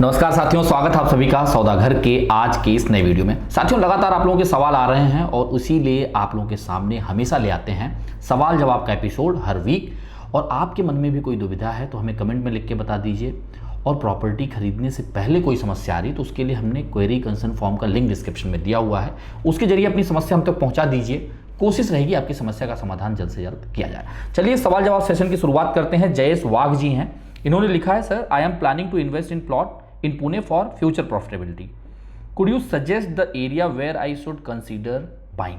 नमस्कार साथियों, स्वागत है आप सभी का सौदागर के आज के इस नए वीडियो में। साथियों, लगातार आप लोगों के सवाल आ रहे हैं और इसीलिए आप लोगों के सामने हमेशा ले आते हैं सवाल जवाब का एपिसोड हर वीक। और आपके मन में भी कोई दुविधा है तो हमें कमेंट में लिख के बता दीजिए। और प्रॉपर्टी खरीदने से पहले कोई समस्या आ रही तो उसके लिए हमने क्वेरी कंसर्न फॉर्म का लिंक डिस्क्रिप्शन में दिया हुआ है, उसके जरिए अपनी समस्या हम तक पहुँचा दीजिए। कोशिश रहेगी आपकी समस्या का समाधान जल्द से जल्द किया जाए। चलिए सवाल जवाब सेशन की शुरुआत करते हैं। जयेश वाघ जी हैं, इन्होंने लिखा है, sir I am planning to invest in plot in Pune for future profitability. Could you suggest the area where I should consider buying?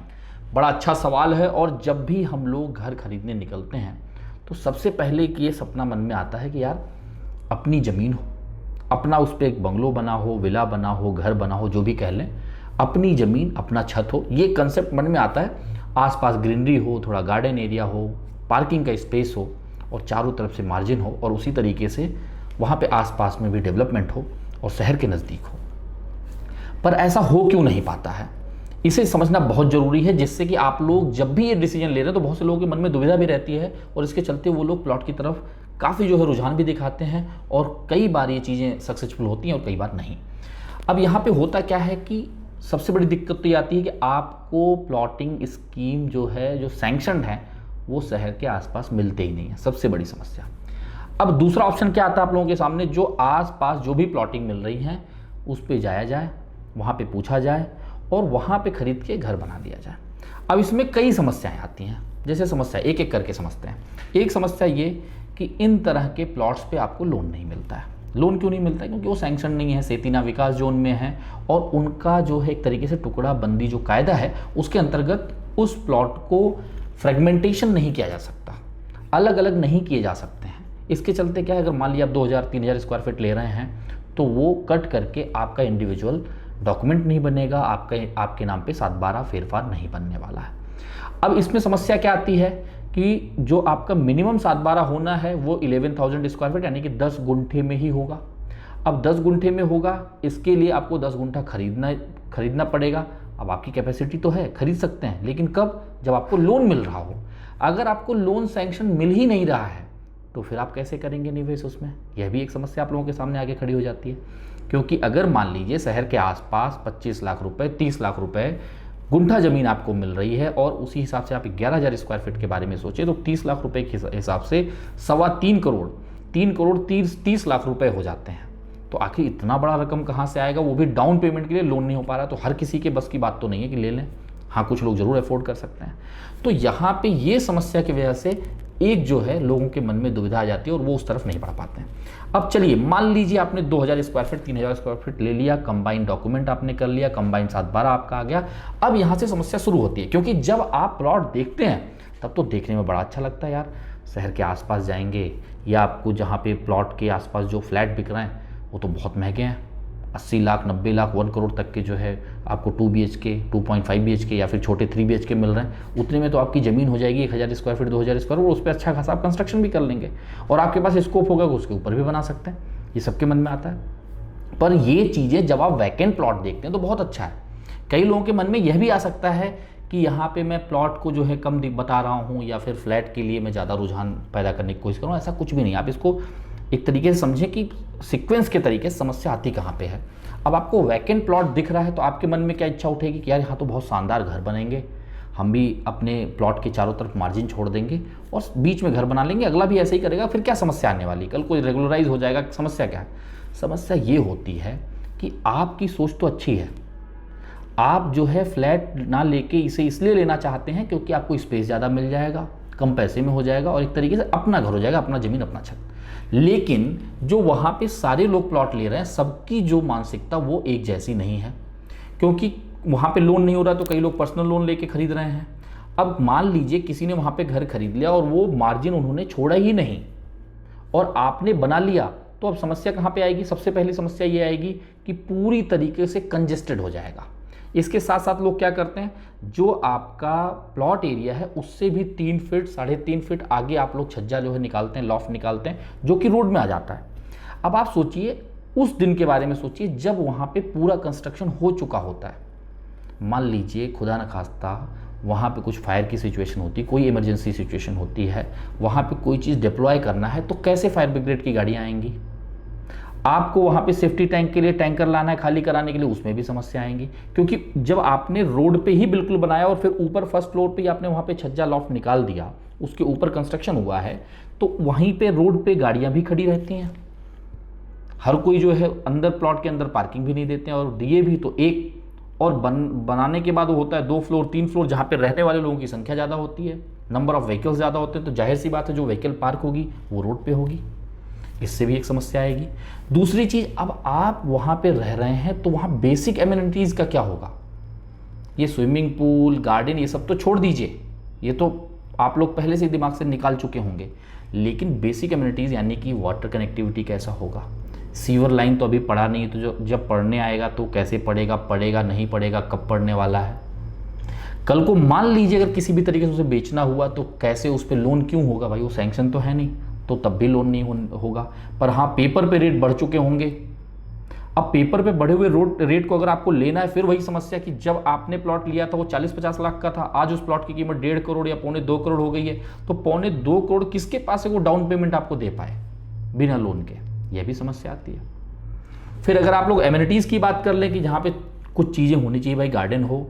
बड़ा अच्छा सवाल है। और जब भी हम लोग घर खरीदने निकलते हैं तो सबसे पहले कि ये सपना मन में आता है कि यार अपनी ज़मीन हो, अपना उस पर एक बंगलो बना हो, विला बना हो, घर बना हो, जो भी कह लें, अपनी ज़मीन, अपना छत हो। ये कंसेप्ट मन में आता है। आसपास ग्रीनरी हो, थोड़ा गार्डन एरिया हो, पार्किंग का स्पेस हो और चारों तरफ से मार्जिन हो और उसी तरीके से वहाँ पे आसपास में भी डेवलपमेंट हो और शहर के नज़दीक हो। पर ऐसा हो क्यों नहीं पाता है, इसे समझना बहुत ज़रूरी है, जिससे कि आप लोग जब भी ये डिसीजन ले रहे हैं तो बहुत से लोगों के मन में दुविधा भी रहती है और इसके चलते वो लोग प्लॉट की तरफ काफ़ी जो है रुझान भी दिखाते हैं और कई बार ये चीज़ें सक्सेसफुल होती हैं और कई बार नहीं। अब यहाँ पर होता क्या है कि सबसे बड़ी दिक्कत तो ये आती है कि आपको प्लॉटिंग स्कीम जो है, जो सैंक्शन है, वो शहर के आसपास मिलते ही नहीं है, सबसे बड़ी समस्या। अब दूसरा ऑप्शन क्या आता है आप लोगों के सामने, जो आसपास जो भी प्लॉटिंग मिल रही है उस पे जाया जाए, वहाँ पे पूछा जाए और वहाँ पे खरीद के घर बना दिया जाए। अब इसमें कई समस्याएं आती हैं, जैसे समस्या एक एक करके समझते हैं। एक समस्या ये कि इन तरह के प्लॉट्स पे आपको लोन नहीं मिलता है। लोन क्यों नहीं मिलता है? क्योंकि वो सैंक्शन नहीं है, सेतीना विकास जोन में है और उनका जो है एक तरीके से टुकड़ा बंदी जो कायदा है उसके अंतर्गत उस प्लॉट को फ्रेगमेंटेशन नहीं किया जा सकता, अलग अलग नहीं किए जा सकते हैं। इसके चलते क्या है, अगर मान लिया आप 2000-3000 स्क्वायर फीट ले रहे हैं तो वो कट करके आपका इंडिविजुअल डॉक्यूमेंट नहीं बनेगा, आपके नाम पे 7/12 फेरफार नहीं बनने वाला है। अब इसमें समस्या क्या आती है कि जो आपका मिनिमम 7/12 होना है वो 11,000 स्क्वायर फीट यानी कि 10 गुंठे में ही होगा। अब 10 गुंठे में होगा, इसके लिए आपको 10 गुंठा खरीदना पड़ेगा। अब आपकी कैपेसिटी तो है, खरीद सकते हैं, लेकिन कब? जब आपको लोन मिल रहा हो। अगर आपको लोन सैंक्शन मिल ही नहीं रहा है तो फिर आप कैसे करेंगे निवेश उसमें? यह भी एक समस्या आप लोगों के सामने आके खड़ी हो जाती है। क्योंकि अगर मान लीजिए शहर के आसपास 25 लाख रुपए, 30 लाख रुपए गुंठा ज़मीन आपको मिल रही है और उसी हिसाब से आप 11,000 स्क्वायर फीट के बारे में सोचें तो 30 लाख रुपए के हिसाब से 3.25 करोड़ 30 लाख रुपए हो जाते हैं। तो आखिर इतना बड़ा रकम कहाँ से आएगा? वो भी डाउन पेमेंट के लिए लोन नहीं हो पा रहा। तो हर किसी के बस की बात तो नहीं है कि ले लें। हाँ, कुछ लोग ज़रूर अफोर्ड कर सकते हैं। तो यहाँ पे ये समस्या की वजह से एक जो है लोगों के मन में दुविधा आ जाती है और वो उस तरफ नहीं बढ़ पाते हैं। अब चलिए मान लीजिए आपने 2000 स्क्वायर फीट, 3000 स्क्वायर फीट ले लिया, कंबाइंड डॉक्यूमेंट आपने कर लिया, कंबाइंड 7/12 आपका आ गया। अब यहाँ से समस्या शुरू होती है, क्योंकि जब आप प्लॉट देखते हैं तब तो देखने में बड़ा अच्छा लगता है यार। शहर के आसपास जाएंगे या आपको जहाँ पे प्लॉट के आसपास जो फ्लैट बिक रहे हैं वो तो बहुत महंगे हैं, 80 लाख, 90 लाख, 1 करोड़ तक के जो है आपको 2 BHK, 2.5 BHK या फिर छोटे 3 BHK मिल रहे हैं। उतने में तो आपकी ज़मीन हो जाएगी 1000 स्क्वायर फीट, 2000 स्क्वायर फीट, उस पर अच्छा खासा आप कंस्ट्रक्शन भी कर लेंगे और आपके पास स्कोप होगा उसके ऊपर भी बना सकते हैं। ये सबके मन में आता है। पर ये चीज़ें जब आप वैकेंट प्लॉट देखते हैं तो बहुत अच्छा है। कई लोगों के मन में यह भी आ सकता है कि यहाँ पे मैं प्लॉट को जो है कम बता रहा हूँ या फिर फ्लैट के लिए मैं ज़्यादा रुझान पैदा करने की कोशिश करूँ। ऐसा कुछ भी नहीं। आप इसको एक तरीके से समझें कि सीक्वेंस के तरीके से समस्या आती कहाँ पे है। अब आपको वैकेंट प्लॉट दिख रहा है तो आपके मन में क्या इच्छा उठेगी कि यार यहाँ तो बहुत शानदार घर बनेंगे, हम भी अपने प्लॉट के चारों तरफ मार्जिन छोड़ देंगे और बीच में घर बना लेंगे, अगला भी ऐसे ही करेगा, फिर क्या समस्या आने वाली? कल कोई रेगुलराइज हो जाएगा। समस्या क्या है? समस्या ये होती है कि आपकी सोच तो अच्छी है, आप जो है फ्लैट ना लेके इसे इसलिए लेना चाहते हैं क्योंकि आपको स्पेस ज़्यादा मिल जाएगा, कम पैसे में हो जाएगा और एक तरीके से अपना घर हो जाएगा, अपना ज़मीन, अपना छत। लेकिन जो वहाँ पे सारे लोग प्लॉट ले रहे हैं, सबकी जो मानसिकता वो एक जैसी नहीं है, क्योंकि वहाँ पे लोन नहीं हो रहा तो कई लोग पर्सनल लोन लेके खरीद रहे हैं। अब मान लीजिए किसी ने वहाँ पे घर खरीद लिया और वो मार्जिन उन्होंने छोड़ा ही नहीं और आपने बना लिया, तो अब समस्या कहाँ पे आएगी? सबसे पहली समस्या ये आएगी कि पूरी तरीके से कंजेस्टेड हो जाएगा। इसके साथ साथ लोग क्या करते हैं, जो आपका प्लॉट एरिया है उससे भी 3 फीट 3.5 फीट आगे आप लोग छज्जा जो है निकालते हैं, लॉफ्ट निकालते हैं, जो कि रोड में आ जाता है। अब आप सोचिए, उस दिन के बारे में सोचिए जब वहाँ पे पूरा कंस्ट्रक्शन हो चुका होता है। मान लीजिए खुदा न खास्ता वहाँ पे कुछ फायर की सिचुएशन होती, कोई इमरजेंसी सिचुएशन होती है, वहाँ पे कोई चीज़ डिप्लॉय करना है तो कैसे फायर ब्रिगेड की गाड़ियाँ आएंगी? आपको वहाँ पे सेफ्टी टैंक के लिए टैंकर लाना है खाली कराने के लिए, उसमें भी समस्या आएंगी, क्योंकि जब आपने रोड पे ही बिल्कुल बनाया और फिर ऊपर फर्स्ट फ्लोर पे आपने वहाँ पे छज्जा लॉफ्ट निकाल दिया, उसके ऊपर कंस्ट्रक्शन हुआ है, तो वहीं पे रोड पे गाड़ियाँ भी खड़ी रहती हैं। हर कोई जो है अंदर प्लॉट के अंदर पार्किंग भी नहीं देते हैं, और दिए भी तो एक, और बनाने के बाद वो होता है 2 फ्लोर 3 फ्लोर, जहाँ पे रहने वाले लोगों की संख्या ज़्यादा होती है, नंबर ऑफ व्हीकल्स ज़्यादा होते हैं, तो जाहिर सी बात है जो व्हीकल पार्क होगी वो रोड पे होगी, इससे भी एक समस्या आएगी। दूसरी चीज़, अब आप वहाँ पे रह रहे हैं तो वहाँ बेसिक एमिनिटीज़ का क्या होगा? ये स्विमिंग पूल, गार्डन, ये सब तो छोड़ दीजिए, ये तो आप लोग पहले से दिमाग से निकाल चुके होंगे, लेकिन बेसिक एमिनिटीज़ यानी कि वाटर कनेक्टिविटी कैसा होगा? सीवर लाइन तो अभी पड़ा नहीं है, तो जो जब पढ़ने आएगा तो कैसे पड़ेगा, पड़ेगा नहीं पड़ेगा, कब पड़ने वाला है? कल को मान लीजिए अगर किसी भी तरीके से उसे बेचना हुआ तो कैसे उस पर लोन क्यों होगा? भाई वो सैंक्शन तो है नहीं, तो तब भी लोन नहीं होगा। पर हाँ, पेपर पे रेट बढ़ चुके होंगे। अब पेपर पे बढ़े हुए रेट को अगर आपको लेना है, फिर वही समस्या कि जब आपने प्लॉट लिया था वो 40-50 लाख का था, आज उस प्लॉट की कीमत 1.5 करोड़ या 1.25 करोड़ हो गई है, तो 1.25 करोड़ किसके पास है वो डाउन पेमेंट आपको दे पाए बिना लोन के? यह भी समस्या आती है। फिर अगर आप लोग एमिनिटीज़ की बात कर लें कि जहाँ पे कुछ चीज़ें होनी चाहिए, भाई गार्डन हो,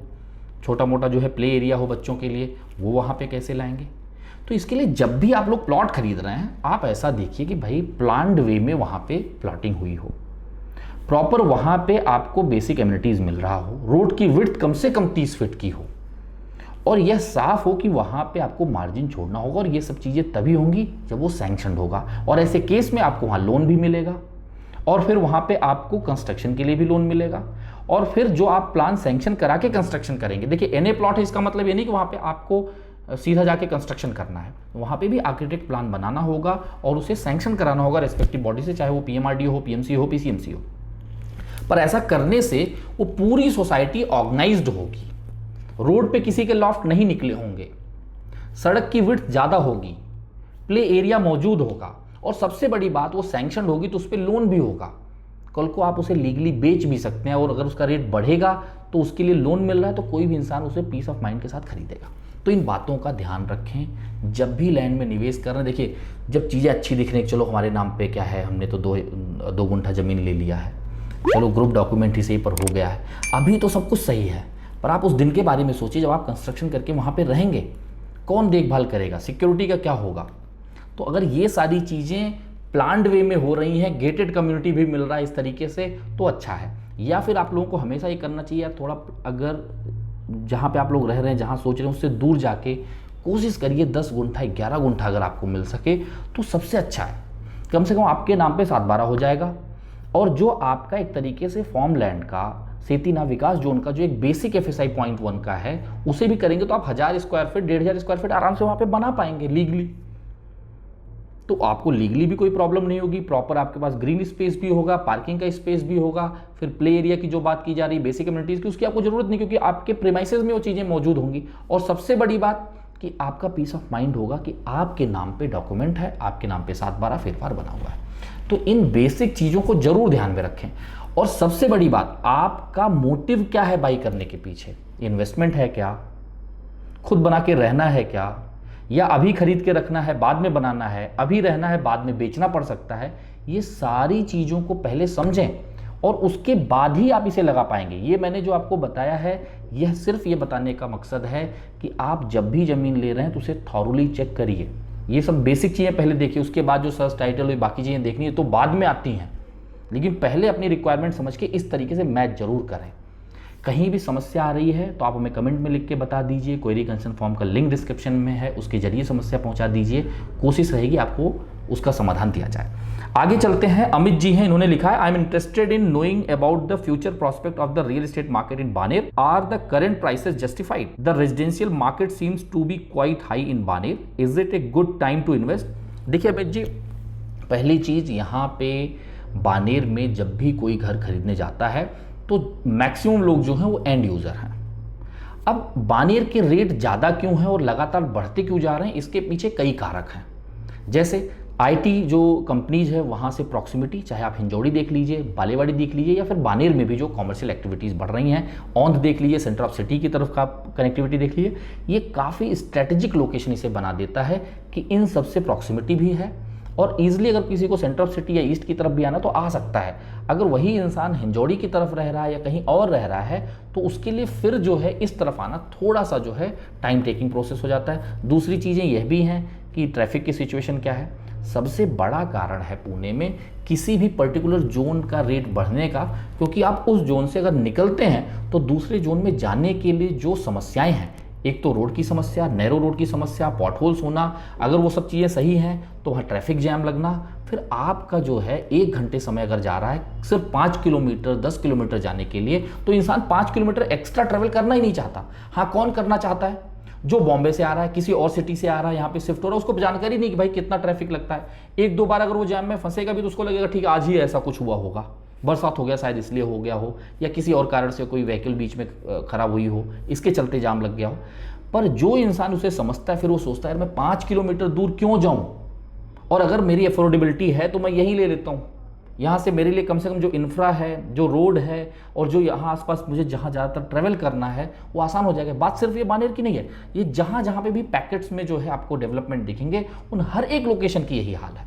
छोटा मोटा जो है प्ले एरिया हो बच्चों के लिए, वो वहाँ पे कैसे लाएंगे? तो इसके लिए जब भी आप लोग प्लॉट खरीद रहे हैं, आप ऐसा देखिए कि भाई प्लान्ड वे में वहाँ पे प्लॉटिंग हुई हो, प्रॉपर वहाँ पे आपको बेसिक एमिनिटीज़ मिल रहा हो, रोड की विड्थ कम से कम 30 फीट की हो, और यह साफ हो कि वहाँ पे आपको मार्जिन छोड़ना होगा, और ये सब चीज़ें तभी होंगी जब वो सैंक्शनड होगा, और ऐसे केस में आपको वहाँ लोन भी मिलेगा, और फिर वहाँ पे आपको कंस्ट्रक्शन के लिए भी लोन मिलेगा, और फिर जो आप प्लान सैंक्शन करा के कंस्ट्रक्शन करेंगे, देखिए एनए प्लॉट है, इसका मतलब ये नहीं कि वहाँ पे आपको सीधा जाके कंस्ट्रक्शन करना है, वहाँ पे भी आर्किटेक्ट प्लान बनाना होगा और उसे सैंक्शन कराना होगा रेस्पेक्टिव बॉडी से, चाहे वो पीएमआरडीओ हो, पीएमसी हो, पीसीएमसी हो। पर ऐसा करने से वो पूरी सोसाइटी ऑर्गेनाइज्ड होगी, रोड पे किसी के लॉफ्ट नहीं निकले होंगे, सड़क की विड्थ ज़्यादा होगी, प्ले एरिया मौजूद होगा, और सबसे बड़ी बात वो सैंक्शन होगी तो उस पर लोन भी होगा। कल को आप उसे लीगली बेच भी सकते हैं, और अगर उसका रेट बढ़ेगा तो उसके लिए लोन मिल रहा है, तो कोई भी इंसान उसे पीस ऑफ माइंड के साथ खरीदेगा। तो इन बातों का ध्यान रखें जब भी लैंड में निवेश कर रहे हैं। देखिए, जब चीज़ें अच्छी दिख रही हैं, चलो हमारे नाम पे क्या है, हमने तो दो गुंठा ज़मीन ले लिया है, चलो ग्रुप डॉक्यूमेंट ही सही पर हो गया है, अभी तो सब कुछ सही है, पर आप उस दिन के बारे में सोचिए जब आप कंस्ट्रक्शन करके वहाँ पे रहेंगे, कौन देखभाल करेगा, सिक्योरिटी का क्या होगा? तो अगर ये सारी चीज़ें प्लान्ड वे में हो रही हैं, गेटेड कम्युनिटी भी मिल रहा है इस तरीके से, तो अच्छा है। या फिर आप लोगों को हमेशा ये करना चाहिए, थोड़ा अगर जहाँ पे आप लोग रह रहे हैं, जहाँ सोच रहे हैं, उससे दूर जाके कोशिश करिए 10 गुंठा 11 गुंठा अगर आपको मिल सके तो सबसे अच्छा है। कम से कम आपके नाम पे 7-12 हो जाएगा, और जो आपका एक तरीके से फॉर्म लैंड का, सेतीना विकास जोन का जो एक बेसिक FSI पॉइंट 1 का है, उसे भी करेंगे तो आप 1000 स्क्वायर फीट 1500 स्क्वायर फीट आराम से वहाँ पे बना पाएंगे लीगली। तो आपको लीगली भी कोई प्रॉब्लम नहीं होगी, प्रॉपर आपके पास ग्रीन स्पेस भी होगा, पार्किंग का स्पेस भी होगा, फिर प्ले एरिया की जो बात की जा रही, बेसिक एमिनिटीज़ की, उसकी आपको जरूरत नहीं, क्योंकि आपके प्रीमाइसेस में वो चीज़ें मौजूद होंगी। और सबसे बड़ी बात कि आपका पीस ऑफ माइंड होगा कि आपके नाम पे डॉक्यूमेंट है, आपके नाम पे 7-12 फेरफार बना हुआ है। तो इन बेसिक चीज़ों को जरूर ध्यान में रखें। और सबसे बड़ी बात, आपका मोटिव क्या है बाई करने के पीछे? इन्वेस्टमेंट है क्या, खुद बना के रहना है क्या, या अभी खरीद के रखना है बाद में बनाना है, अभी रहना है बाद में बेचना पड़ सकता है? ये सारी चीज़ों को पहले समझें और उसके बाद ही आप इसे लगा पाएंगे। ये मैंने जो आपको बताया है, यह सिर्फ ये बताने का मकसद है कि आप जब भी ज़मीन ले रहे हैं तो उसे थॉरली चेक करिए। ये सब बेसिक चीज़ें पहले देखिए, उसके बाद जो सर्च टाइटल हुई बाकी चीज़ें देखनी है तो बाद में आती हैं, लेकिन पहले अपनी रिक्वायरमेंट समझ के इस तरीके से मैच जरूर करें। कहीं भी समस्या आ रही है तो आप हमें कमेंट में लिख के बता दीजिए, क्वेरी कंसर्न फॉर्म का लिंक डिस्क्रिप्शन में है, उसके जरिए समस्या पहुंचा दीजिए, कोशिश रहेगी आपको उसका समाधान दिया जाए। आगे चलते हैं। अमित जी हैं, इन्होंने लिखा है, I am interested in knowing about the future prospect of the real estate market in Baner. Are the current prices justified? The residential market seems to be quite high in Baner, is it a good time to invest? देखिए अमित जी, पहली चीज, यहाँ पे बानेर में जब भी कोई घर खरीदने जाता है तो मैक्सिमम लोग जो हैं वो एंड यूज़र हैं। अब बानेर के रेट ज़्यादा क्यों हैं और लगातार बढ़ते क्यों जा रहे हैं, इसके पीछे कई कारक हैं। जैसे आईटी जो कंपनीज है वहाँ से प्रॉक्सिमिटी, चाहे आप हिंजौड़ी देख लीजिए, बालेवाड़ी देख लीजिए, या फिर बानेर में भी जो कॉमर्शियल एक्टिविटीज़ बढ़ रही हैं, औंध देख लीजिए, सेंटर ऑफ सिटी की तरफ का कनेक्टिविटी देख लीजिए, ये काफ़ी स्ट्रेटेजिक लोकेशन इसे बना देता है कि इन सबसे प्रॉक्सिमिटी भी है और ईजिली अगर किसी को सेंटर ऑफ सिटी या ईस्ट की तरफ भी आना तो आ सकता है। अगर वही इंसान हिंजौड़ी की तरफ रह रहा है या कहीं और रह रहा है तो उसके लिए फिर जो है इस तरफ आना थोड़ा सा जो है टाइम टेकिंग प्रोसेस हो जाता है। दूसरी चीज़ें यह भी हैं कि ट्रैफिक की सिचुएशन क्या है। सबसे बड़ा कारण है पुणे में किसी भी पर्टिकुलर जोन का रेट बढ़ने का, क्योंकि आप उस जोन से अगर निकलते हैं तो दूसरे जोन में जाने के लिए जो समस्याएं हैं, एक तो रोड की समस्या, नैरो रोड की समस्या, पॉटहोल्स होना, अगर वो सब चीज़ें सही हैं तो वहाँ ट्रैफिक जैम लगना, फिर आपका जो है 1 घंटे समय अगर जा रहा है सिर्फ 5 किलोमीटर 10 किलोमीटर जाने के लिए, तो इंसान 5 किलोमीटर एक्स्ट्रा ट्रैवल करना ही नहीं चाहता। हाँ, कौन करना चाहता है? जो बॉम्बे से आ रहा है, किसी और सिटी से आ रहा है, यहाँ पे शिफ्ट हो रहा है, उसको जानकारी नहीं कि भाई कितना ट्रैफिक लगता है। 1-2 बार अगर वो जैम में फंसेगा भी तो उसको लगेगा ठीक आज ही ऐसा कुछ हुआ होगा, बरसात हो गया शायद इसलिए हो गया हो, या किसी और कारण से कोई व्हीकल बीच में खराब हुई हो, इसके चलते जाम लग गया हो। पर जो इंसान उसे समझता है फिर वो सोचता है मैं 5 किलोमीटर दूर क्यों जाऊं, और अगर मेरी अफोर्डेबिलिटी है तो मैं यहीं ले लेता हूं। यहाँ से मेरे लिए कम से कम जो इंफ्रा है, जो रोड है और जो यहाँ आसपास मुझे जहाँ ज़्यादातर ट्रैवल करना है वो आसान हो जाएगा। बात सिर्फ ये बानेर की नहीं है, ये जहाँ जहाँ पे भी पैकेट्स में जो है आपको डेवलपमेंट दिखेंगे उन हर एक लोकेशन की यही हाल है।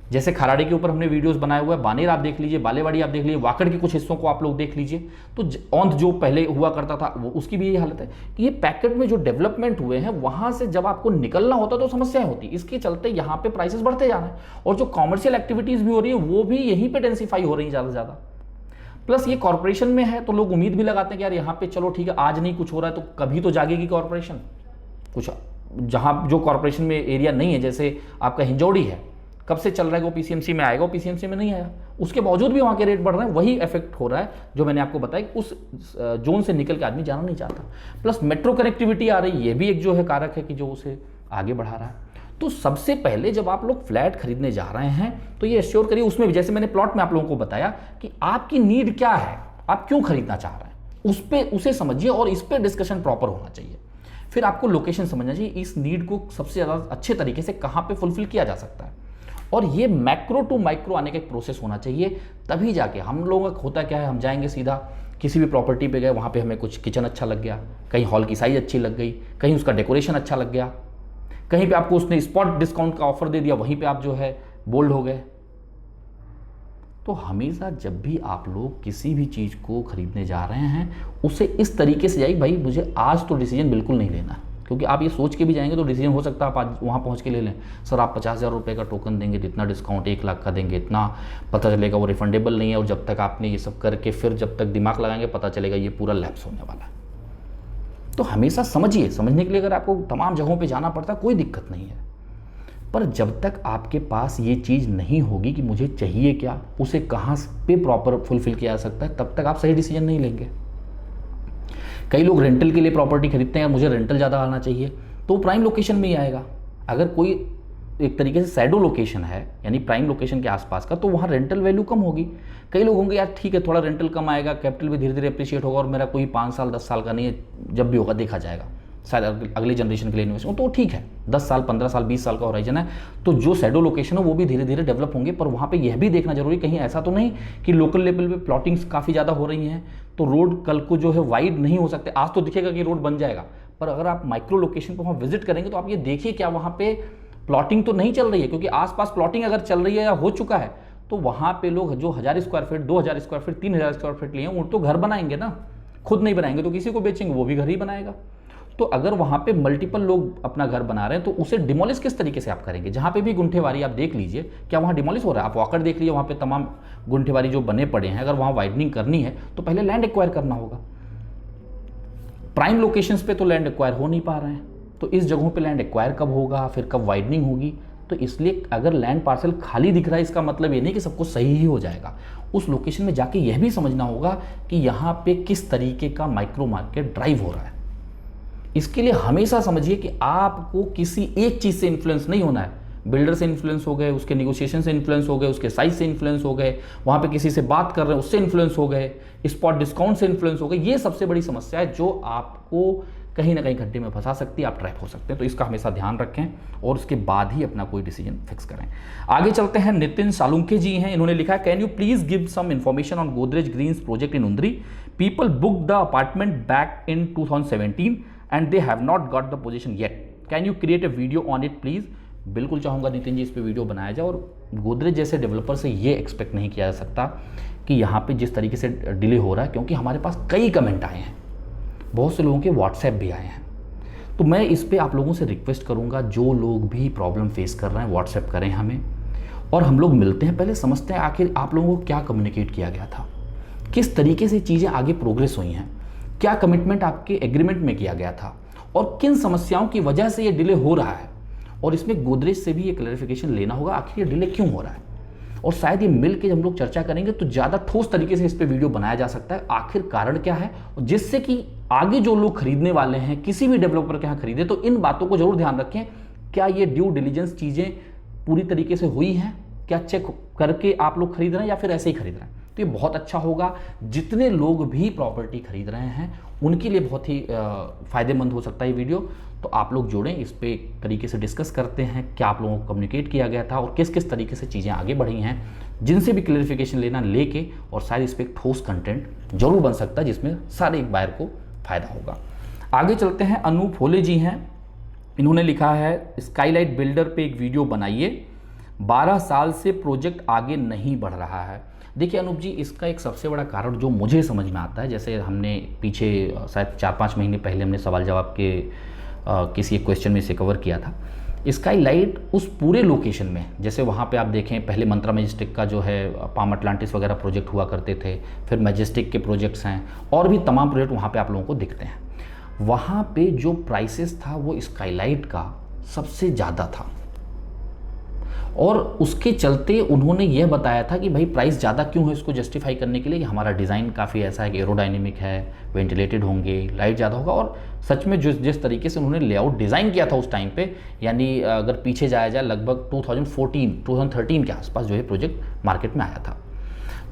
जैसे खराड़े के ऊपर हमने वीडियोस बनाए हुए हैं, बानेर आप देख लीजिए, बालेवाड़ी आप देख लीजिए, वाकड़ के कुछ हिस्सों को आप लोग देख लीजिए, तो औंध जो पहले हुआ करता था वो उसकी भी यही हालत है कि ये पैकेट में जो डेवलपमेंट हुए हैं वहां से जब आपको निकलना होता तो समस्याएं होती, इसके चलते यहाँ पे प्राइसेस बढ़ते जा रहे हैं और जो कॉमर्शियल एक्टिविटीज भी हो रही है वो भी यहीं पर डेंसिफाई हो रही है ज़्यादा से ज़्यादा। प्लस ये कॉर्पोरेशन में है तो लोग उम्मीद भी लगाते हैं कि यार यहाँ पे चलो ठीक है आज नहीं कुछ हो रहा है तो कभी तो जागेगी कॉर्पोरेशन। कुछ जहाँ जो कॉर्पोरेशन में एरिया नहीं है, जैसे आपका हिंजौड़ी है, कब से चल रहा है वो पीसीएमसी में आएगा, वो पीसीएमसी में नहीं आया, उसके बावजूद भी वहाँ के रेट बढ़ रहे हैं। वही इफेक्ट हो रहा है जो मैंने आपको बताया कि उस जोन से निकल के आदमी जाना नहीं चाहता। प्लस मेट्रो कनेक्टिविटी आ रही है, ये भी एक जो है कारक है कि जो उसे आगे बढ़ा रहा है। तो सबसे पहले जब आप लोग फ्लैट खरीदने जा रहे हैं तो ये एश्योर करिए, उसमें भी जैसे मैंने प्लॉट में आप लोगों को बताया कि आपकी नीड क्या है, आप क्यों खरीदना चाह रहे हैं, उसे समझिए और इस पर डिस्कशन प्रॉपर होना चाहिए। फिर आपको लोकेशन समझना चाहिए, इस नीड को सबसे ज़्यादा अच्छे तरीके से कहाँ पे फुलफिल किया जा सकता है, और ये मैक्रो टू माइक्रो आने का एक प्रोसेस होना चाहिए। तभी जाके हम लोगों का होता क्या है, हम जाएंगे सीधा किसी भी प्रॉपर्टी पे गए, वहाँ पे हमें कुछ किचन अच्छा लग गया, कहीं हॉल की साइज़ अच्छी लग गई, कहीं उसका डेकोरेशन अच्छा लग गया, कहीं पे आपको उसने स्पॉट डिस्काउंट का ऑफर दे दिया, वहीं पे आप जो है बोल्ड हो गए। तो हमेशा जब भी आप लोग किसी भी चीज़ को खरीदने जा रहे हैं उसे इस तरीके से जाइए, भाई मुझे आज तो डिसीजन बिल्कुल नहीं लेना, क्योंकि आप ये सोच के भी जाएंगे तो डिसीजन हो सकता है आप आज वहाँ पहुँच के ले लें। सर आप 50,000 रुपये का टोकन देंगे, इतना डिस्काउंट 1 लाख का देंगे, इतना पता चलेगा वो रिफंडेबल नहीं है, और जब तक आपने ये सब करके फिर जब तक दिमाग लगाएंगे पता चलेगा ये पूरा लैप्स होने वाला है। तो हमेशा समझिए, समझने के लिए अगर आपको तमाम जगहों पे जाना पड़ता है कोई दिक्कत नहीं है, पर जब तक आपके पास ये चीज़ नहीं होगी कि मुझे चाहिए क्या, उसे कहाँ पे प्रॉपर फुलफिल किया जा सकता है, तब तक आप सही डिसीजन नहीं लेंगे। कई लोग रेंटल के लिए प्रॉपर्टी खरीदते हैं, मुझे रेंटल ज़्यादा आना चाहिए, तो प्राइम लोकेशन में ही आएगा। अगर कोई एक तरीके से सैडो लोकेशन है यानी प्राइम लोकेशन के आसपास का, तो वहाँ रेंटल वैल्यू कम होगी। कई लोग होंगे यार ठीक है थोड़ा रेंटल कम आएगा, कैपिटल भी धीरे धीरे अप्रिशिएट होगा और मेरा कोई 5 साल 10 साल का नहीं है, जब भी होगा देखा जाएगा, शायद अगली जनरेशन के लिए इन्वेस्टमेंट, तो ठीक है 10 साल 15 साल 20 साल का होराइजन है, तो जो सैडो लोकेशन है वो भी धीरे धीरे डेवलप होंगे। पर वहाँ पे यह भी देखना जरूरी, कहीं ऐसा तो नहीं कि लोकल लेवल पे प्लॉटिंग्स काफ़ी ज़्यादा हो रही हैं तो रोड कल को जो है वाइड नहीं हो सकते। आज तो दिखेगा कि रोड बन जाएगा, पर अगर आप माइक्रो लोकेशन पर वहाँ विजिट करेंगे तो आप ये देखिए क्या वहाँ पे प्लॉटिंग तो नहीं चल रही है, क्योंकि आसपास प्लॉटिंग अगर चल रही है या हो चुका है तो वहाँ पे लोग जो 1000 square feet 2000 square feet 3000 square feet लिए वो तो घर बनाएंगे ना, खुद नहीं बनाएंगे तो किसी को बेचेंगे, वो भी घर ही बनाएगा। तो अगर वहाँ पे मल्टीपल लोग अपना घर बना रहे हैं तो उसे डिमोलिश किस तरीके से आप करेंगे। जहाँ पे भी गुंठेवारी आप देख लीजिए क्या वहाँ डिमोलिश हो रहा है, आप वाकड़ देख लीजिए, वहाँ पे तमाम गुंठेवारी जो बने पड़े हैं, अगर वहाँ वाइडनिंग करनी है तो पहले लैंड एक्वायर करना होगा। प्राइम लोकेशंस पे तो लैंड एक्वायर हो नहीं पा रहे हैं, तो इस जगहों पे लैंड एक्वायर कब होगा, फिर कब वाइडनिंग होगी। तो इसलिए अगर लैंड पार्सल खाली दिख रहा है इसका मतलब ये नहीं कि सब कुछ सही ही हो जाएगा, उस लोकेशन में जाके यह भी समझना होगा कि यहाँ पे किस तरीके का माइक्रो मार्केट ड्राइव हो रहा है। इसके लिए हमेशा समझिए कि आपको किसी एक चीज़ से इन्फ्लुएंस नहीं होना है। बिल्डर से इन्फ्लुएंस हो गए, उसके नेगोशिएशन से इन्फ्लुएंस हो गए, उसके साइज से इन्फ्लुएंस हो गए, वहाँ पे किसी से बात कर रहे हैं उससे इन्फ्लुएंस हो गए, स्पॉट डिस्काउंट से इन्फ्लुएंस हो गए। ये सबसे बड़ी समस्या है जो आपको कहीं ना कहीं गड्ढे में फंसा सकती है, आप ट्रैप हो सकते हैं। तो इसका हमेशा ध्यान रखें और उसके बाद ही अपना कोई डिसीजन फिक्स करें। आगे चलते हैं, नितिन सालुंके जी हैं, इन्होंने लिखा है can you please give some information on Godrej Greens project in Undri, people book the apartment back in 2017 and they have not got the position yet, can you create a video on it please, बिल्कुल चाहूँगा नितिन जी इस पे video बनाया जाए। और गोदरेज जैसे developer से ये एक्सपेक्ट नहीं किया जा सकता कि यहाँ पे जिस तरीके से डिले हो रहा है, क्योंकि हमारे पास कई कमेंट आए हैं, बहुत से लोगों के व्हाट्सएप भी आए हैं। तो मैं इस पर आप लोगों से रिक्वेस्ट करूँगा, जो लोग भी प्रॉब्लम फेस कर रहे हैं व्हाट्सएप करें हमें, और हम लोग मिलते हैं, पहले समझते हैं आखिर आप लोगों को क्या कम्युनिकेट किया गया था, किस तरीके से चीज़ें आगे प्रोग्रेस हुई हैं, क्या कमिटमेंट आपके एग्रीमेंट में किया गया था, और किन समस्याओं की वजह से ये डिले हो रहा है। और इसमें गोदरेज से भी ये क्लैरिफिकेशन लेना होगा आखिर ये डिले क्यों हो रहा है। और शायद ये मिल के हम लोग चर्चा करेंगे तो ज़्यादा ठोस तरीके से इस पर वीडियो बनाया जा सकता है, आखिर कारण क्या है, जिससे कि आगे जो लोग खरीदने वाले हैं किसी भी डेवलपर के यहाँ खरीदे तो इन बातों को जरूर ध्यान रखें। क्या ये ड्यू डिलीजेंस चीज़ें पूरी तरीके से हुई हैं, क्या चेक करके आप लोग खरीद रहे हैं या फिर ऐसे ही खरीद रहे हैं। तो ये बहुत अच्छा होगा, जितने लोग भी प्रॉपर्टी खरीद रहे हैं उनके लिए बहुत ही फ़ायदेमंद हो सकता है ये वीडियो। तो आप लोग जुड़ें, इस पे तरीके से डिस्कस करते हैं क्या आप लोगों को कम्युनिकेट किया गया था और किस किस तरीके से चीज़ें आगे बढ़ी हैं, जिनसे भी क्लैरिफिकेशन लेना लेके, और शायद इस पर एक ठोस कंटेंट जरूर बन सकता है जिसमें सारे एक बायर को फ़ायदा होगा। आगे चलते हैं, अनूप होले जी हैं, इन्होंने लिखा है स्काईलाइट बिल्डर पे एक वीडियो बनाइए, 12 साल से प्रोजेक्ट आगे नहीं बढ़ रहा है। देखिए अनूप जी, इसका एक सबसे बड़ा कारण जो मुझे समझ में आता है, जैसे हमने पीछे शायद 4-5 महीने पहले हमने सवाल जवाब के किसी एक क्वेश्चन में इसे कवर किया था। स्काईलाइट उस पूरे लोकेशन में, जैसे वहाँ पे आप देखें पहले मंत्रा मैजेस्टिक का जो है पाम अटलांटिस वगैरह प्रोजेक्ट हुआ करते थे, फिर मैजेस्टिक के प्रोजेक्ट्स हैं और भी तमाम प्रोजेक्ट वहाँ पे आप लोगों को दिखते हैं। वहाँ पे जो प्राइसेस था वो स्काईलाइट का सबसे ज़्यादा था, और उसके चलते उन्होंने यह बताया था कि भाई प्राइस ज़्यादा क्यों है, इसको जस्टिफाई करने के लिए कि हमारा डिज़ाइन काफ़ी ऐसा है कि एरोडाइनेमिक है, वेंटिलेटेड होंगे, लाइट ज़्यादा होगा। और सच में जिस तरीके से उन्होंने लेआउट डिज़ाइन किया था उस टाइम पे, यानी अगर पीछे जाया जाए लगभग 2013 के आसपास जो है प्रोजेक्ट मार्केट में आया था,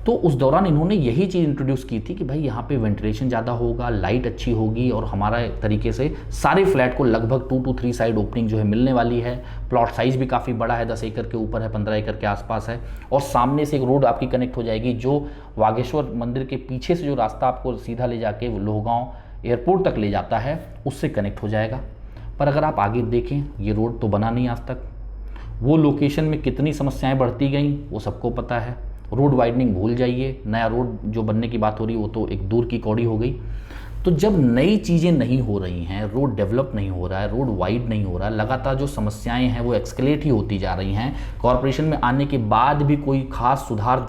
तो उस दौरान इन्होंने यही चीज़ इंट्रोड्यूस की थी कि भाई यहाँ पे वेंटिलेशन ज़्यादा होगा, लाइट अच्छी होगी, और हमारा तरीके से सारे फ्लैट को लगभग 2 to 3 साइड ओपनिंग जो है मिलने वाली है। प्लॉट साइज़ भी काफ़ी बड़ा है, 10 एकड़ के ऊपर है, 15 एकड़ के आसपास है, और सामने से एक रोड आपकी कनेक्ट हो जाएगी जो वागेश्वर मंदिर के पीछे से जो रास्ता आपको सीधा ले जाके लोहगांव एयरपोर्ट तक ले जाता है उससे कनेक्ट हो जाएगा। पर अगर आप आगे देखें, ये रोड तो बना नहीं आज तक, वो लोकेशन में कितनी समस्याएँ बढ़ती गई वो सबको पता है। रोड वाइडनिंग भूल जाइए, नया रोड जो बनने की बात हो रही है वो तो एक दूर की कौड़ी हो गई। तो जब नई चीज़ें नहीं हो रही हैं, रोड डेवलप नहीं हो रहा है, रोड वाइड नहीं हो रहा है, लगातार जो समस्याएं हैं वो एक्सकेलेट ही होती जा रही हैं, कॉरपोरेशन में आने के बाद भी कोई खास सुधार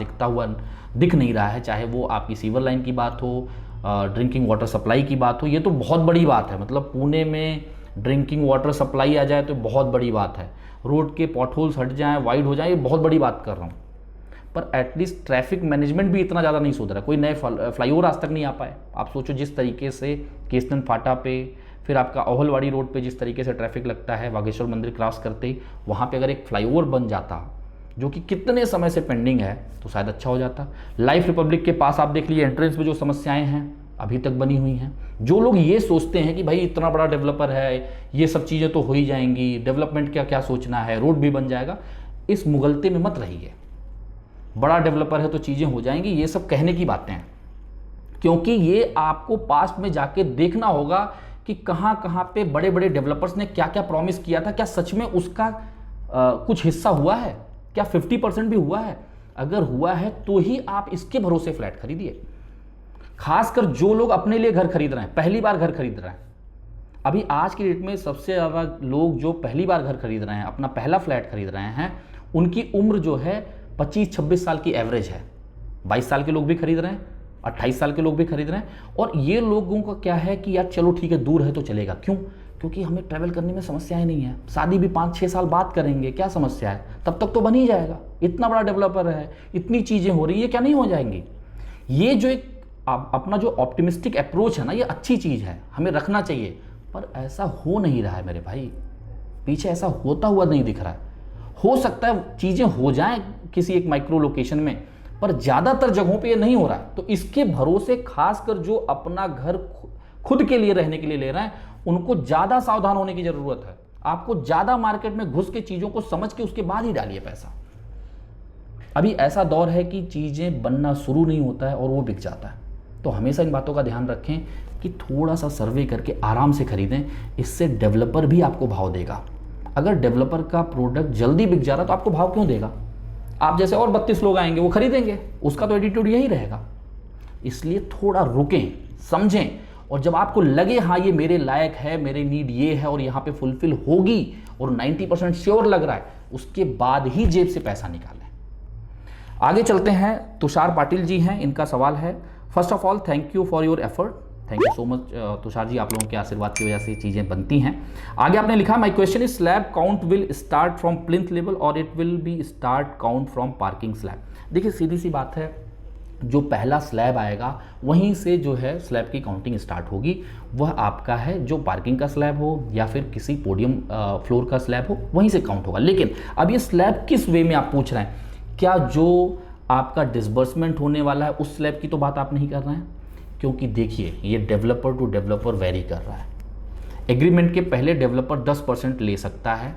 दिख नहीं रहा है, चाहे वो आपकी सीवर लाइन की बात हो, ड्रिंकिंग वाटर सप्लाई की बात हो। ये तो बहुत बड़ी बात है, मतलब पुणे में ड्रिंकिंग वाटर सप्लाई आ जाए तो बहुत बड़ी बात है, रोड के पॉटहोल्स हट जाएँ, वाइड हो जाए, ये बहुत बड़ी बात कर रहा हूँ। पर एटलीस्ट ट्रैफिक मैनेजमेंट भी इतना ज़्यादा नहीं सुधरा, कोई नए फ्लाईओवर आज तक नहीं आ पाए। आप सोचो जिस तरीके से केसनन फाटा पे, फिर आपका ओहलवाड़ी रोड पे जिस तरीके से ट्रैफिक लगता है, वागेश्वर मंदिर क्रॉस करते ही वहाँ पे अगर एक फ्लाईओवर बन जाता जो कि कितने समय से पेंडिंग है तो शायद अच्छा हो जाता। लाइफ रिपब्लिक के पास आप देख लीजिए, एंट्रेंस में जो समस्याएं हैं अभी तक बनी हुई हैं। जो लोग ये सोचते हैं कि भाई इतना बड़ा डेवलपर है, ये सब चीज़ें तो हो ही जाएंगी, डेवलपमेंट का क्या सोचना है, रोड भी बन जाएगा, इस मुगलते में मत रहिए। बड़ा डेवलपर है तो चीज़ें हो जाएंगी, ये सब कहने की बातें हैं, क्योंकि ये आपको पास्ट में जाके देखना होगा कि कहाँ कहाँ पे बड़े बड़े डेवलपर्स ने क्या क्या प्रॉमिस किया था, क्या सच में उसका कुछ हिस्सा हुआ है, क्या 50% भी हुआ है। अगर हुआ है तो ही आप इसके भरोसे फ्लैट खरीदिए, खासकर जो लोग अपने लिए घर खरीद रहे हैं, पहली बार घर खरीद रहे हैं। अभी आज की डेट में सबसे ज़्यादा लोग जो पहली बार घर खरीद रहे हैं, अपना पहला फ्लैट खरीद रहे हैं, उनकी उम्र जो है 25-26 साल की एवरेज है। 22 साल के लोग भी खरीद रहे हैं, 28 साल के लोग भी खरीद रहे हैं। और ये लोगों का क्या है कि यार चलो ठीक है, दूर है तो चलेगा, क्यों? क्योंकि हमें ट्रैवल करने में समस्याएं नहीं है, शादी भी 5-6 साल बाद करेंगे, क्या समस्या है, तब तक तो बन ही जाएगा। इतना बड़ा डेवलपर है, इतनी चीज़ें हो रही है, क्या नहीं हो जाएंगी। ये जो एक अपना जो ऑप्टिमिस्टिक अप्रोच है ना, ये अच्छी चीज़ है, हमें रखना चाहिए। पर ऐसा हो नहीं रहा है मेरे भाई, पीछे ऐसा होता हुआ नहीं दिख रहा है। हो सकता है चीज़ें हो जाएं किसी एक माइक्रो लोकेशन में, पर ज़्यादातर जगहों पे ये नहीं हो रहा है। तो इसके भरोसे खासकर जो अपना घर खुद के लिए रहने के लिए ले रहे हैं, उनको ज़्यादा सावधान होने की ज़रूरत है। आपको ज़्यादा मार्केट में घुस के चीज़ों को समझ के उसके बाद ही डालिए पैसा। अभी ऐसा दौर है कि चीज़ें बनना शुरू नहीं होता है और वो बिक जाता है। तो हमेशा इन बातों का ध्यान रखें कि थोड़ा सा सर्वे करके आराम से खरीदें, इससे डेवलपर भी आपको भाव देगा, अगर डेवलपर का प्रोडक्ट जल्दी बिक जा रहा है तो आपको भाव क्यों देगा? आप जैसे और 32 लोग आएंगे वो खरीदेंगे, उसका तो एटीट्यूड यही रहेगा। इसलिए थोड़ा रुकें, समझें, और जब आपको लगे हाँ ये मेरे लायक है, मेरे नीड ये है और यहाँ पे फुलफिल होगी और 90% श्योर लग रहा है, उसके बाद ही जेब से पैसा निकालें। आगे चलते हैं, तुषार पाटिल जी हैं, इनका सवाल है, first of all thank you for your effort. Thank you so much Tushar ji, आप लोगों के आशीर्वाद की वजह से चीज़ें बनती हैं। आगे आपने लिखा, my question is slab count will start from plinth level और it will be start count from parking slab. देखिए सीधी सी बात है, जो पहला स्लैब आएगा वहीं से जो है स्लैब की काउंटिंग स्टार्ट होगी। वह आपका है जो पार्किंग का स्लैब हो या फिर किसी पोडियम फ्लोर का स्लैब हो, वहीं से काउंट होगा। लेकिन अब ये स्लैब किस वे में आप पूछ रहे हैं, क्या जो आपका डिसबर्समेंट होने वाला है उस स्लैब की तो बात आप नहीं कर रहे हैं? क्योंकि देखिए ये डेवलपर टू डेवलपर वेरी कर रहा है। एग्रीमेंट के पहले डेवलपर 10% ले सकता है,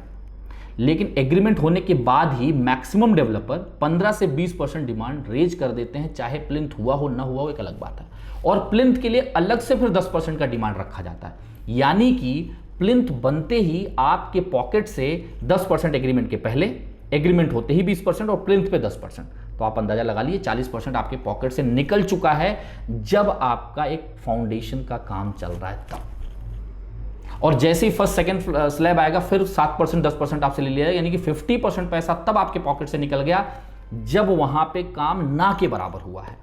लेकिन एग्रीमेंट होने के बाद ही मैक्सिमम डेवलपर 15 से 20% डिमांड रेज कर देते हैं, चाहे प्लिंथ हुआ हो ना हुआ हो एक अलग बात है। और प्लिंथ के लिए अलग से फिर 10% का डिमांड रखा जाता है, यानी कि प्लिंथ बनते ही आपके पॉकेट से 10% एग्रीमेंट के पहले, एग्रीमेंट होते ही 20% और प्लिंथ पे 10%। तो आप अंदाजा लगा लिए 40% आपके पॉकेट से निकल चुका है जब आपका एक फाउंडेशन का काम चल रहा है तब। और जैसे ही फर्स्ट सेकंड स्लैब आएगा फिर 7% 10% आपसे ले लिया, यानी कि 50% पैसा तब आपके पॉकेट से निकल गया जब वहां पे काम ना के बराबर हुआ है।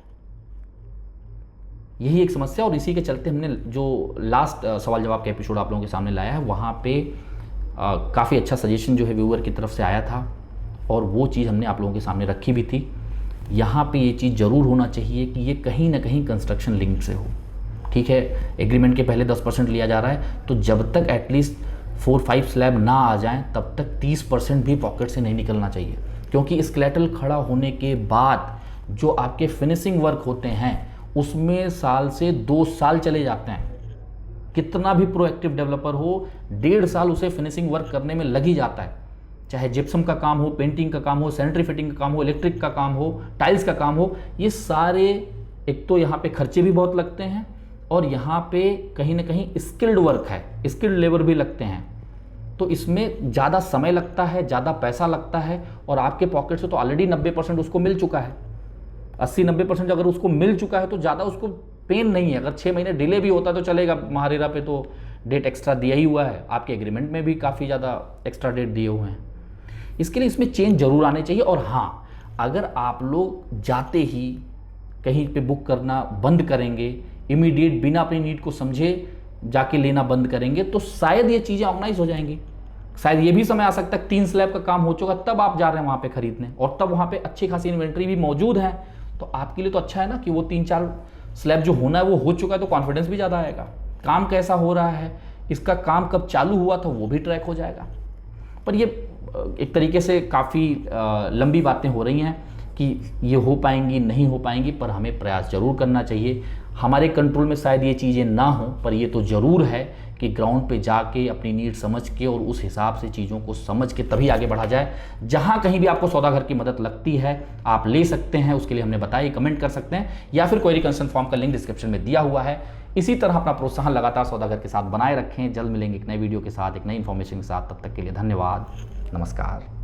यही एक समस्या, और इसी के चलते हमने जो लास्ट सवाल जवाब का एपिसोड आप लोगों के सामने लाया है वहां पे काफ़ी अच्छा सजेशन जो है व्यूअर की तरफ से आया था और वो चीज़ हमने आप लोगों के सामने रखी भी थी। यहाँ पे ये चीज़ ज़रूर होना चाहिए कि ये कहीं ना कहीं कंस्ट्रक्शन लिंक से हो। ठीक है, एग्रीमेंट के पहले 10% लिया जा रहा है, तो जब तक एटलीस्ट 4-5 स्लैब ना आ जाएं तब तक 30% भी पॉकेट से नहीं निकलना चाहिए, क्योंकि स्केलेटल खड़ा होने के बाद जो आपके फिनिशिंग वर्क होते हैं उसमें साल से 2 साल चले जाते हैं। कितना भी प्रोएक्टिव डेवलपर हो, 1.5 साल उसे फिनिशिंग वर्क करने में लग ही जाता है, चाहे जिप्सम का काम हो, पेंटिंग का काम हो, सैनिटरी फिटिंग का काम हो, इलेक्ट्रिक का काम हो, टाइल्स का काम हो। ये सारे, एक तो यहाँ पे खर्चे भी बहुत लगते हैं और यहाँ पे कहीं ना कहीं स्किल्ड वर्क है, स्किल्ड लेबर भी लगते हैं, तो इसमें ज़्यादा समय लगता है, ज़्यादा पैसा लगता है। और आपके पॉकेट से तो ऑलरेडी 90% उसको मिल चुका है, 80-90% अगर उसको मिल चुका है तो ज़्यादा उसको पेन नहीं है। अगर 6 महीने डिले भी होता तो चलेगा, महारेरा पे तो डेट एक्स्ट्रा दिया ही हुआ है, आपके एग्रीमेंट में भी काफ़ी ज़्यादा एक्स्ट्रा डेट दिए हुए हैं। इसके लिए इसमें चेंज जरूर आने चाहिए। और हाँ, अगर आप लोग जाते ही कहीं पे बुक करना बंद करेंगे, इमीडिएट बिना अपनी नीड को समझे जाके लेना बंद करेंगे, तो शायद ये चीज़ें ऑर्गेनाइज हो जाएंगी। शायद ये भी समय आ सकता है 3 स्लैब का काम हो चुका तब आप जा रहे हैं वहाँ पे खरीदने, और तब वहाँ पे अच्छी खासी इन्वेंट्री भी मौजूद है, तो आपके लिए तो अच्छा है ना कि वो 3-4 स्लैब जो होना है वो हो चुका है, तो कॉन्फिडेंस भी ज़्यादा आएगा। काम कैसा हो रहा है, इसका काम कब चालू हुआ था वो भी ट्रैक हो जाएगा। पर ये एक तरीके से काफ़ी लंबी बातें हो रही हैं कि ये हो पाएंगी नहीं हो पाएंगी, पर हमें प्रयास जरूर करना चाहिए। हमारे कंट्रोल में शायद ये चीज़ें ना हो, पर ये तो ज़रूर है कि ग्राउंड पे जाके अपनी नीड समझ के और उस हिसाब से चीज़ों को समझ के तभी आगे बढ़ा जाए। जहाँ कहीं भी आपको सौदा घर की मदद लगती है आप ले सकते हैं, उसके लिए हमने बताया, कमेंट कर सकते हैं, या फिर क्वेरी कंसर्न फॉर्म का लिंक डिस्क्रिप्शन में दिया हुआ है। इसी तरह अपना प्रोत्साहन लगातार सौदागर के साथ बनाए रखें। जल्द मिलेंगे एक नए वीडियो के साथ, एक नई इन्फॉर्मेशन के साथ। तब तक के लिए धन्यवाद, नमस्कार।